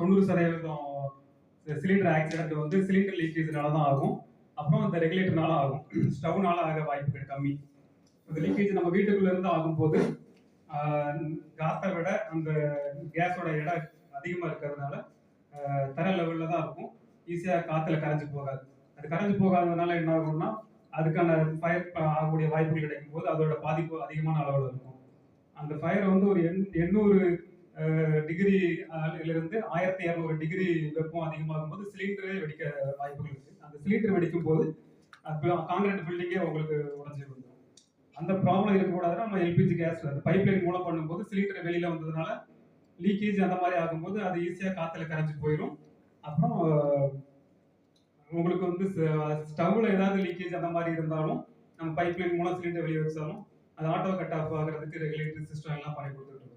90% cylinder accident வந்து cylinder லீக்கேஜ்னால தான் ஆகும். அப்புறம் அந்த ரெகுலேட்டர்னால ஆகும். ஸ்டவ்னால ஆக வாய்ப்புகள் கம்மி. இந்த லீக்கேஜ் நம்ம வீட்டுக்குள்ள இருந்து ஆகும்போது காத்தை விட அந்த கேஸோட எடை அதிகமா இருக்கிறதுனால தர லெவல்ல தான் இருக்கும். ஈஸியா காத்துல கரைஞ்சு போகாது. அது கரைஞ்சு போகாததுனால என்ன ஆகும்னா அதுக்கான ஃபயர் ஆகக்கூடிய வாய்ப்புகள் கிடைக்கும் போது அதோட பாதிப்பு அதிகமான அளவில் இருக்கும். அந்த ஃபயர் வந்து ஒரு 800 டிகிரி இருந்து 1200 டிகிரி வெப்பம் அதிகமாகும் போது சிலிண்டரே வெடிக்க வாய்ப்புகள் இருக்கு. அந்த சிலிண்டர் வெடிக்கும் போது காங்கிரீட் பில்டிங்கே உங்களுக்கு உடஞ்சி வந்துடும். அந்த ப்ராப்ளம் இருக்கக்கூடாதுன்னா நம்ம எல்பிஜி கேஸ் அந்த பைப் லைன் மூலம் பண்ணும்போது சிலிண்டர் வெளியில வந்ததுனால லீக்கேஜ் அந்த மாதிரி ஆகும்போது அது ஈஸியாக காத்துல கரைஞ்சு போயிடும். அப்புறம் உங்களுக்கு வந்து ஸ்டவ்ல ஏதாவது லீக்கேஜ் அந்த மாதிரி இருந்தாலும் நம்ம பைப் லைன் மூலம் சிலிண்டர் வெளியே வச்சாலும் அது ஆட்டோ கட் ஆஃப் ஆகிறதுக்கு ரெகுலேட்டரி சிஸ்டம் எல்லாம் பண்ணி கொடுத்துருக்கோம்.